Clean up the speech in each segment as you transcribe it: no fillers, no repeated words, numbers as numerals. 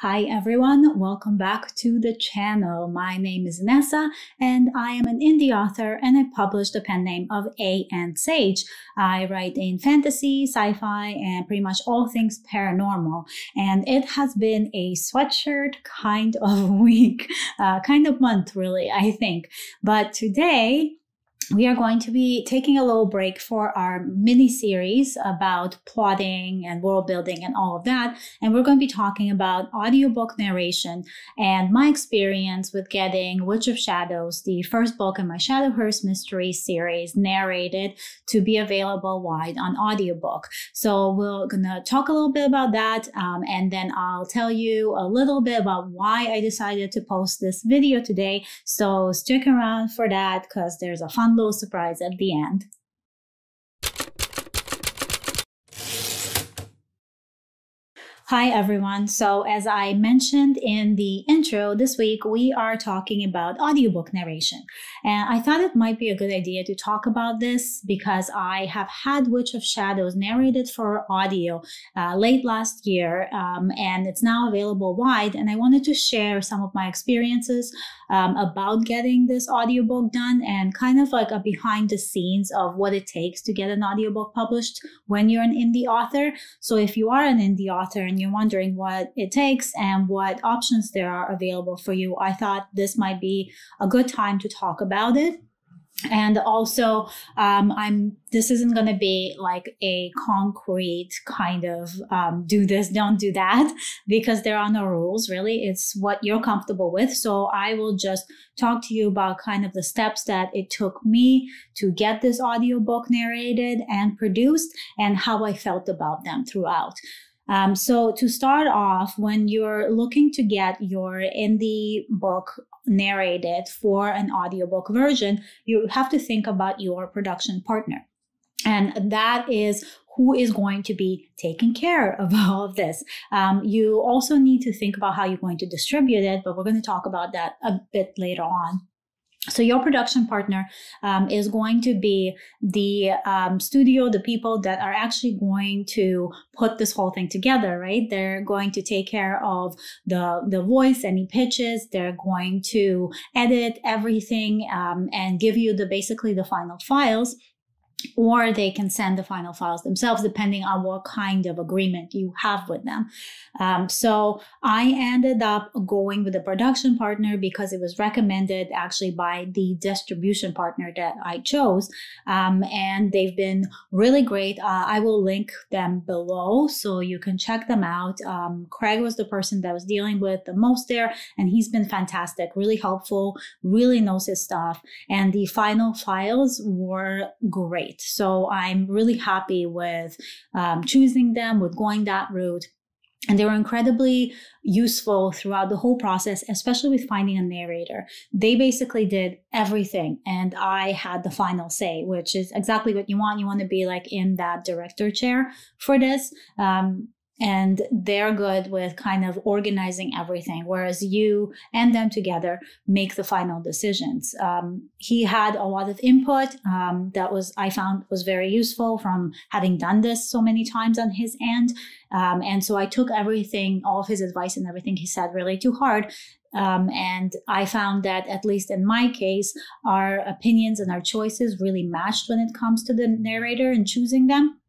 Hi everyone, welcome back to the channel. My name is Nessa and I am an indie author and I publish the pen name of A and Sage. I write in fantasy, sci-fi, and pretty much all things paranormal. And it has been a sweatshirt kind of week, kind of month really, I think. But today, we are going to be taking a little break for our mini-series about plotting and world building and all of that. And we're going to be talking about audiobook narration and my experience with getting Witch of Shadows, the first book in my Shadowhurst mystery series, narrated to be available wide on audiobook. So we're going to talk a little bit about that. And then I'll tell you a little bit about why I decided to post this video today. So stick around for that because there's a fun little surprise at the end. Hi everyone. So as I mentioned in the intro, this week we are talking about audiobook narration. And I thought it might be a good idea to talk about this because I have had Witch of Shadows narrated for audio late last year, and it's now available wide. And I wanted to share some of my experiences about getting this audiobook done and kind of like a behind the scenes of what it takes to get an audiobook published when you're an indie author. So if you are an indie author and you're wondering what it takes and what options there are available for you, I thought this might be a good time to talk about it. And also, this isn't going to be like a concrete kind of do this, don't do that, because there are no rules, really. It's what you're comfortable with. So I will just talk to you about kind of the steps that it took me to get this audiobook narrated and produced and how I felt about them throughout. So to start off, when you're looking to get your indie book narrated for an audiobook version, you have to think about your production partner. And that is who is going to be taking care of all of this. You also need to think about how you're going to distribute it, but we're going to talk about that a bit later on. So your production partner is going to be the studio, the people that are actually going to put this whole thing together, right? They're going to take care of the voice, any pitches. They're going to edit everything and give you basically the final files. Or they can send the final files themselves, depending on what kind of agreement you have with them. So I ended up going with a production partner because it was recommended actually by the distribution partner that I chose. And they've been really great. I will link them below so you can check them out. Craig was the person that was dealing with the most there, and he's been fantastic, really helpful, really knows his stuff. And the final files were great. So I'm really happy with choosing them, with going that route. And they were incredibly useful throughout the whole process, especially with finding a narrator. They basically did everything, and I had the final say, which is exactly what you want. You want to be like in that director chair for this. And they're good with kind of organizing everything, whereas you and them together make the final decisions. He had a lot of input that I found was very useful from having done this so many times on his end. And so I took everything, all of his advice and everything he said really to heart. And I found that, at least in my case, our opinions and our choices really matched when it comes to the narrator and choosing them.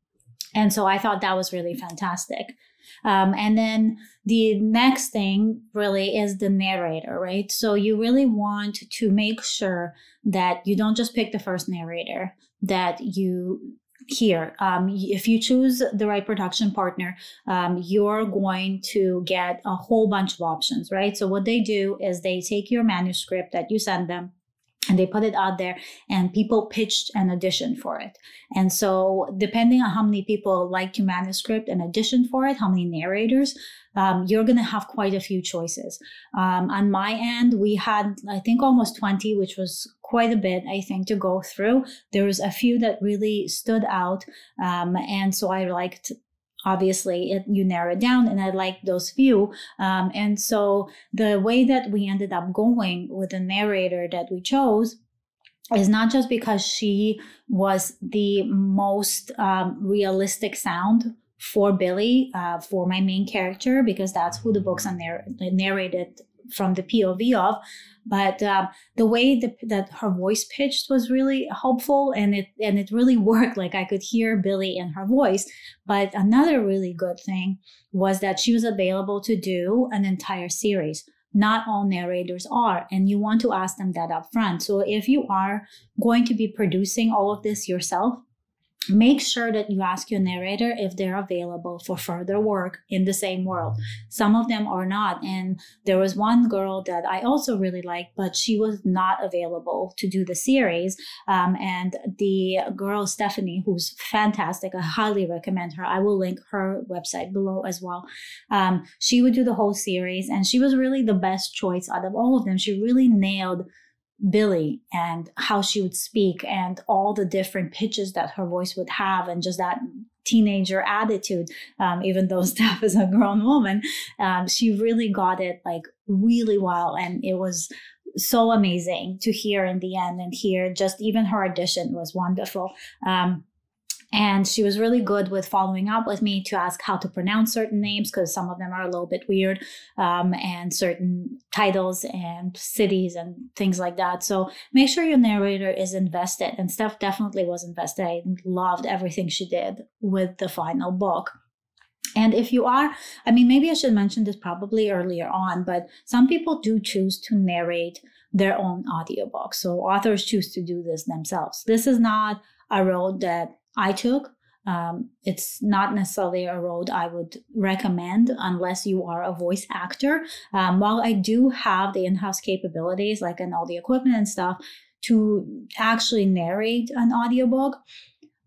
And so I thought that was really fantastic. And then the next thing really is the narrator, right? So you really want to make sure that you don't just pick the first narrator that you hear. If you choose the right production partner, you're going to get a whole bunch of options, right? So what they do is they take your manuscript that you send them, and they put it out there, and people pitched an edition for it. And so depending on how many people liked your manuscript and auditioned for it, how many narrators, you're going to have quite a few choices. On my end, we had, I think, almost 20, which was quite a bit, I think, to go through. There was a few that really stood out. And so I liked, obviously, you narrow it down, and I liked those few. And so the way that we ended up going with the narrator that we chose is not just because she was the most realistic sound for Billy, for my main character, because that's who the books are narrated from the POV of. But the way that her voice pitched was really helpful, and it really worked. Like I could hear Billy in her voice. But another really good thing was that she was available to do an entire series. Not all narrators are, and you want to ask them that up front. So if you are going to be producing all of this yourself, make sure that you ask your narrator if they're available for further work in the same world. Some of them are not. And there was one girl that I also really liked, but she was not available to do the series. And the girl, Stephanie, who's fantastic, I highly recommend her. I will link her website below as well. She would do the whole series, and she was really the best choice out of all of them. She really nailed Billy and how she would speak and all the different pitches that her voice would have, and just that teenager attitude. Even though Steph is a grown woman, she really got it like really well, and it was so amazing to hear in the end, and hear just even her audition was wonderful. And she was really good with following up with me to ask how to pronounce certain names, because some of them are a little bit weird, and certain titles and cities and things like that. So make sure your narrator is invested, and Steph definitely was invested. I loved everything she did with the final book. And if you are, I mean, maybe I should mention this probably earlier on, but some people do choose to narrate their own audiobook. So authors choose to do this themselves. This is not a road that I took. It's not necessarily a road I would recommend unless you are a voice actor. While I do have the in-house capabilities, like and all the equipment and stuff, to actually narrate an audiobook,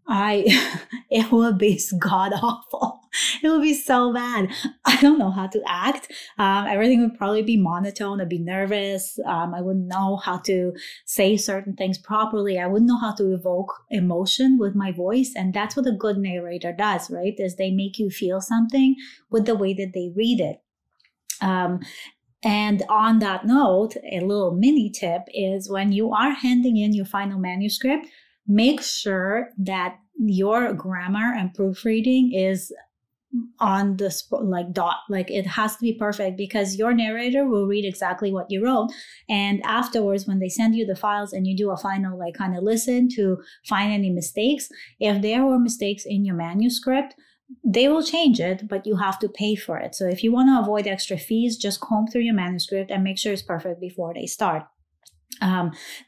it would be god awful. It would be so bad. I don't know how to act. Everything would probably be monotone. I'd be nervous. I wouldn't know how to say certain things properly. I wouldn't know how to evoke emotion with my voice. And that's what a good narrator does, right? Is they make you feel something with the way that they read it. And on that note, a little mini tip is when you are handing in your final manuscript, make sure that your grammar and proofreading is on the dot. Like it has to be perfect, because your narrator will read exactly what you wrote. And afterwards, when they send you the files and you do a final kind of listen to find any mistakes, if there were mistakes in your manuscript, they will change it, but you have to pay for it. So if you want to avoid extra fees, just comb through your manuscript and make sure it's perfect before they start.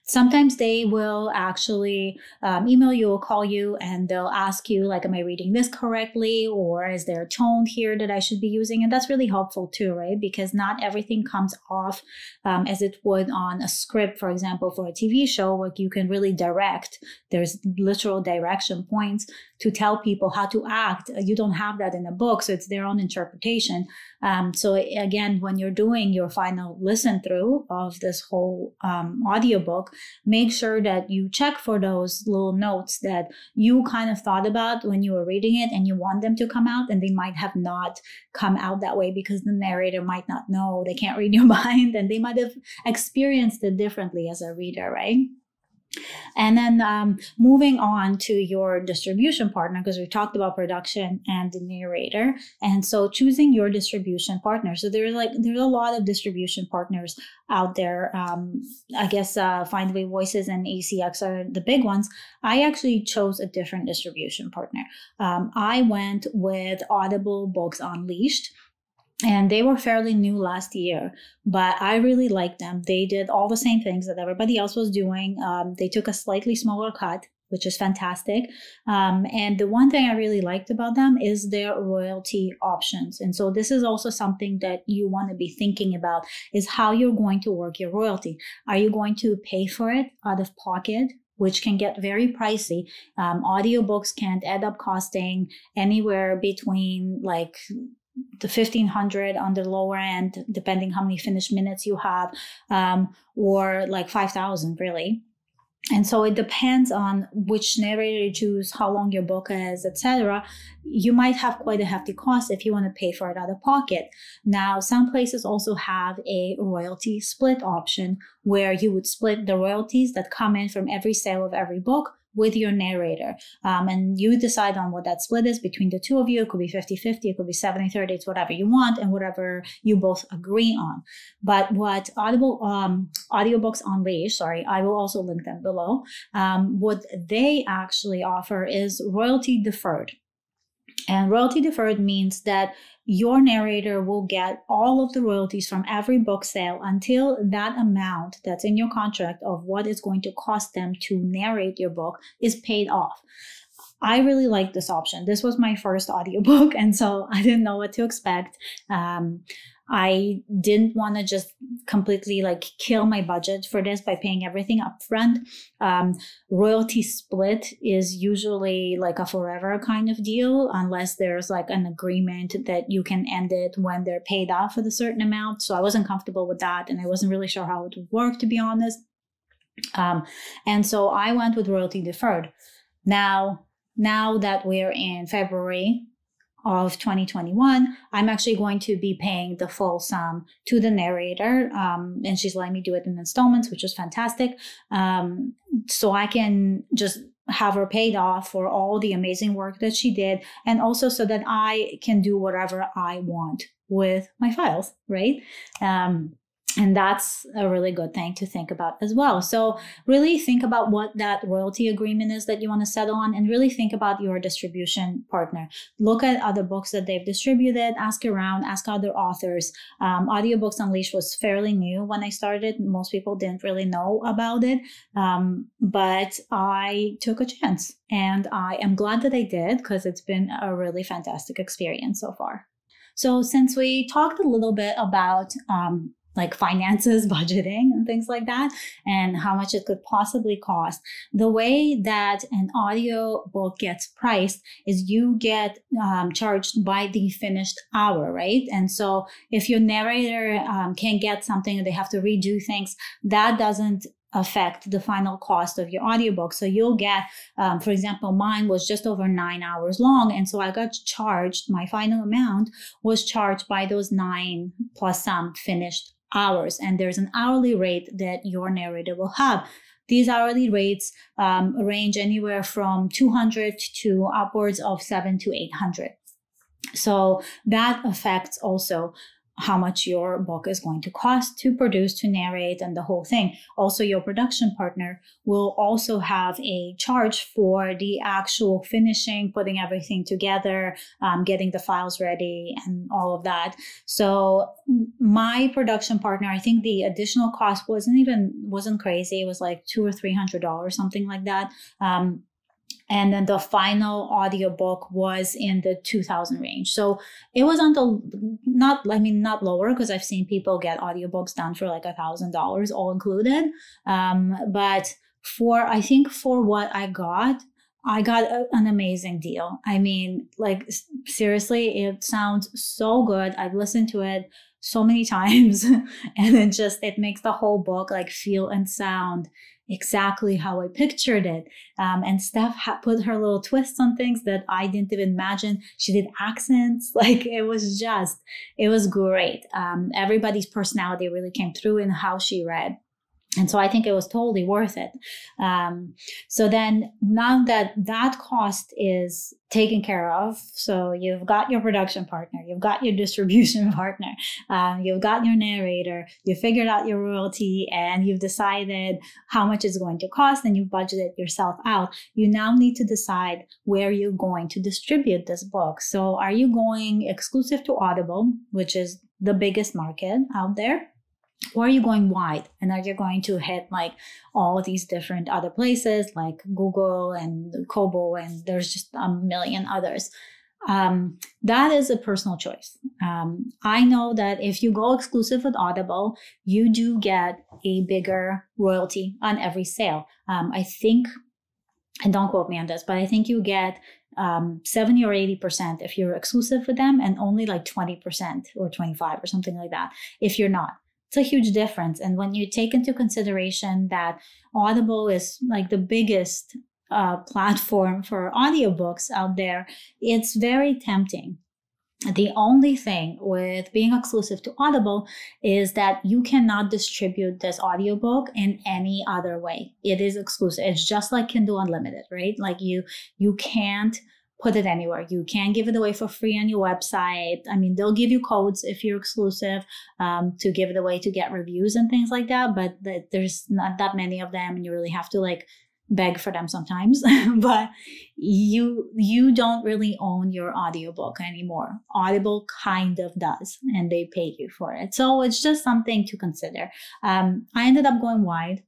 Sometimes they will actually email you or call you, and they'll ask you, like, am I reading this correctly? Or is there a tone here that I should be using? And that's really helpful too, right? Because not everything comes off as it would on a script, for example, for a TV show, where you can really direct. There's literal direction points to tell people how to act. You don't have that in a book, so it's their own interpretation. So again, when you're doing your final listen through of this whole audiobook, make sure that you check for those little notes that you kind of thought about when you were reading it and you want them to come out, and they might have not come out that way because the narrator might not know. They can't read your mind, and they might have experienced it differently as a reader, right? And then moving on to your distribution partner, because we talked about production and the narrator. And so choosing your distribution partner. So there's a lot of distribution partners out there. I guess Findaway Voices and ACX are the big ones. I actually chose a different distribution partner. I went with Audiobooks Unleashed. And they were fairly new last year, but I really liked them. They did all the same things that everybody else was doing. They took a slightly smaller cut, which is fantastic. And the one thing I really liked about them is their royalty options. And so this is also something that you want to be thinking about, is how you're going to work your royalty. Are you going to pay for it out of pocket, which can get very pricey? Audiobooks can end up costing anywhere between the 1,500 on the lower end, depending how many finished minutes you have, or like 5,000 really. And so it depends on which narrator you choose, how long your book is, etc. You might have quite a hefty cost if you want to pay for it out of pocket. Now, some places also have a royalty split option, where you would split the royalties that come in from every sale of every book with your narrator. And you decide on what that split is between the two of you. It could be 50-50, it could be 70-30, it's whatever you want and whatever you both agree on. But what Audiobooks Unleashed, I will also link them below, what they actually offer is royalty deferred. And royalty deferred means that your narrator will get all of the royalties from every book sale until that amount that's in your contract of what it's going to cost them to narrate your book is paid off. I really like this option. This was my first audiobook, and so I didn't know what to expect. I didn't want to just completely kill my budget for this by paying everything up front. Royalty split is usually a forever kind of deal, unless there's an agreement that you can end it when they're paid off with a certain amount. So I wasn't comfortable with that, and I wasn't really sure how it would work, to be honest. And so I went with royalty deferred. Now that we're in February of 2021, I'm actually going to be paying the full sum to the narrator, and she's letting me do it in installments, which is fantastic. So I can just have her paid off for all the amazing work that she did, and also so that I can do whatever I want with my files, right? And that's a really good thing to think about as well. So really think about what that royalty agreement is that you want to settle on, and really think about your distribution partner. Look at other books that they've distributed, ask around, ask other authors. Audiobooks Unleashed was fairly new when I started. Most people didn't really know about it, but I took a chance, and I am glad that I did, because it's been a really fantastic experience so far. So since we talked a little bit about finances, budgeting, and things like that, and how much it could possibly cost, the way that an audiobook gets priced is you get charged by the finished hour, right? And so if your narrator can't get something and they have to redo things, that doesn't affect the final cost of your audiobook. So you'll get, for example, mine was just over 9 hours long. And so I got charged, my final amount was charged by those 9 plus some finished hours. And there's an hourly rate that your narrator will have. These hourly rates range anywhere from $200 to upwards of $700 to $800. So that affects also how much your book is going to cost to produce, to narrate, and the whole thing. Also, your production partner will also have a charge for the actual finishing, putting everything together, getting the files ready, and all of that. So my production partner, I think the additional cost wasn't crazy. It was like $200 or $300, something like that. And then the final audiobook was in the 2000 range. So it was not lower, because I've seen people get audiobooks done for $1,000 all included. But for what I got an amazing deal. I mean, seriously, it sounds so good. I've listened to it so many times, and it makes the whole book feel and sound exactly how I pictured it. And Steph put her little twists on things that I didn't even imagine. She did accents. It was great. Everybody's personality really came through in how she read. And so I think it was totally worth it. So then now that cost is taken care of, so you've got your production partner, you've got your distribution partner, you've got your narrator, you figured out your royalty, and you've decided how much it's going to cost, and you've budgeted yourself out. You now need to decide where you're going to distribute this book. So are you going exclusive to Audible, which is the biggest market out there? Or are you going wide, and are you going to hit all these different other places like Google and Kobo, and there's just a million others? That is a personal choice. I know that if you go exclusive with Audible, you do get a bigger royalty on every sale. I think, and don't quote me on this, but I think you get 70 or 80% if you're exclusive with them, and only 20% or 25 or something like that if you're not. It's a huge difference. And when you take into consideration that Audible is the biggest platform for audiobooks out there, it's very tempting The only thing with being exclusive to Audible is that you cannot distribute this audiobook in any other way. It is exclusive. It's just like Kindle Unlimited, right? Like you can't put it anywhere. You can't give it away for free on your website. I mean, they'll give you codes if you're exclusive to give it away to get reviews and things like that, but there's not that many of them, and you really have to like beg for them sometimes. But you don't really own your audiobook anymore. Audible kind of does, and they pay you for it. So it's just something to consider. I ended up going wide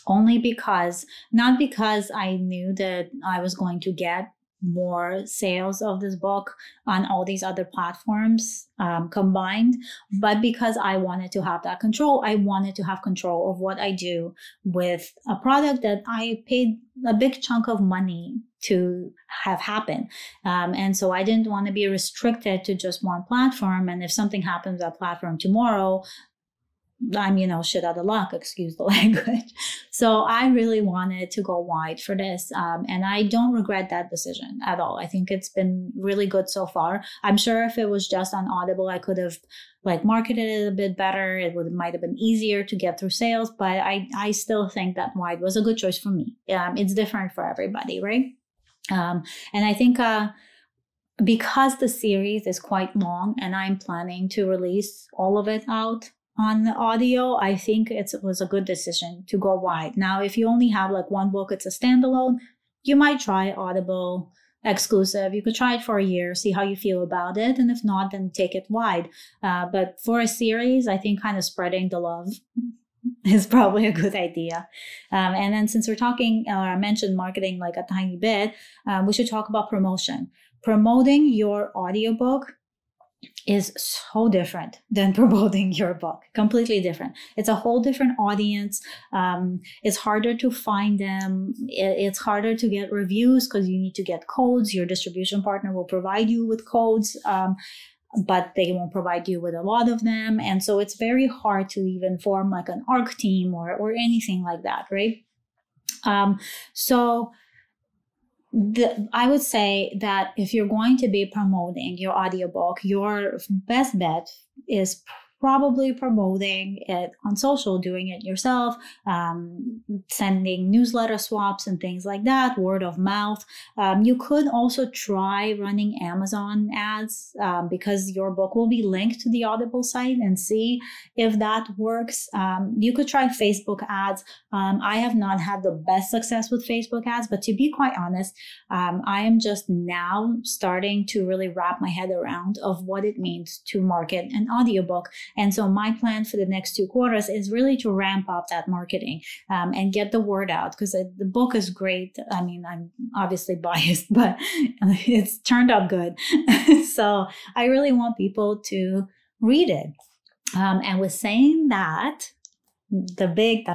only because, not because I knew that I was going to get more sales of this book on all these other platforms combined, but because I wanted to have that control. I wanted to have control of what I do with a product that I paid a big chunk of money to have happen. And so I didn't want to be restricted to just one platform. And if something happens to that platform tomorrow, I'm, shit out of luck, excuse the language. So I really wanted to go wide for this. And I don't regret that decision at all. I think it's been really good so far. I'm sure if it was just on Audible, I could have like marketed it a bit better. It might have been easier to get through sales, but I still think that wide was a good choice for me. It's different for everybody, right? And I think, because the series is quite long and I'm planning to release all of it out on the audio, I think it was a good decision to go wide. Now, if you only have like one book, it's a standalone, you might try Audible exclusive. You could try it for a year, see how you feel about it. And if not, then take it wide. But for a series, I think kind of spreading the love is probably a good idea. And then since we're talking, I mentioned marketing like a tiny bit, we should talk about promotion. Promoting your audiobook is so different than promoting your book. Completely different. It's a whole different audience. It's harder to find them. It's harder to get reviews because you need to get codes. Your distribution partner will provide you with codes, but they won't provide you with a lot of them. And so it's very hard to even form like an ARC team or anything like that, right? I would say that if you're going to be promoting your audiobook, your best bet is probably promoting it on social, doing it yourself, sending newsletter swaps and things like that, word of mouth. You could also try running Amazon ads because your book will be linked to the Audible site, and see if that works. You could try Facebook ads. I have not had the best success with Facebook ads, but to be quite honest, I am just now starting to really wrap my head around of what it means to market an audiobook. And so my plan for the next 2 quarters is really to ramp up that marketing and get the word out, because the book is great. I mean, I'm obviously biased, but it's turned out good. So I really want people to read it. And with saying that, the big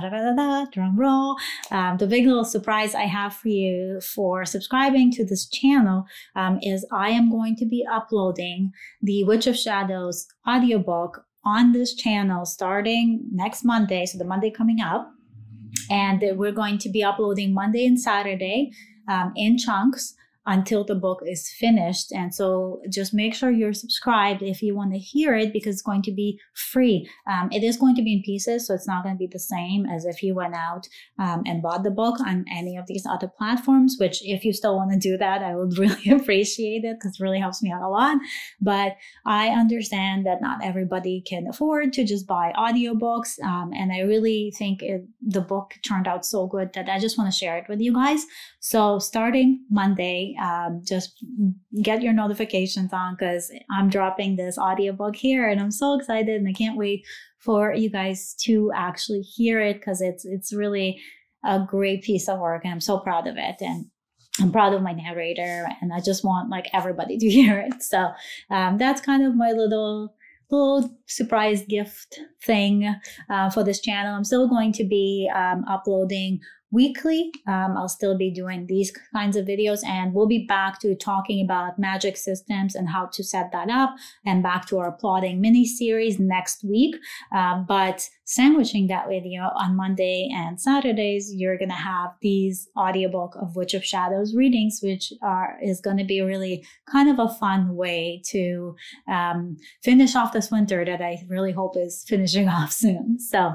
drum roll, the big little surprise I have for you for subscribing to this channel is I am going to be uploading the Witch of Shadows audiobook on this channel starting next Monday, so the Monday coming up. And we're going to be uploading Monday and Saturday in chunks until the book is finished. And so just make sure you're subscribed if you want to hear it, because it's going to be free. It is going to be in pieces, so it's not going to be the same as if you went out and bought the book on any of these other platforms, which if you still want to do that, I would really appreciate it, because it really helps me out a lot. But I understand that not everybody can afford to just buy audiobooks. And I really think the book turned out so good that I just want to share it with you guys. So starting Monday, just get your notifications on, because I'm dropping this audiobook here and I'm so excited, and I can't wait for you guys to actually hear it, because it's really a great piece of work and I'm so proud of it. And I'm proud of my narrator, and I just want like everybody to hear it. So that's kind of my little surprise gift thing for this channel. I'm still going to be uploading weekly. I'll still be doing these kinds of videos, and we'll be back to talking about magic systems and how to set that up, and back to our plotting mini series next week. But sandwiching that video on Monday and Saturdays, you're going to have these audiobook of Witch of Shadows readings, which is going to be really kind of a fun way to finish off this winter that I really hope is finishing off soon. So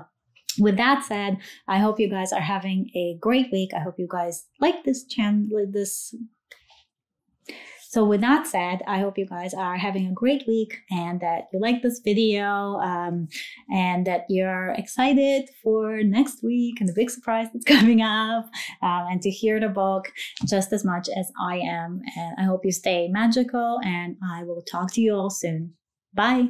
with that said, I hope you guys are having a great week. I hope you guys like this channel. So with that said, I hope you guys are having a great week, and that you like this video, and that you're excited for next week and the big surprise that's coming up, and to hear the book just as much as I am. And I hope you stay magical, and I will talk to you all soon. Bye.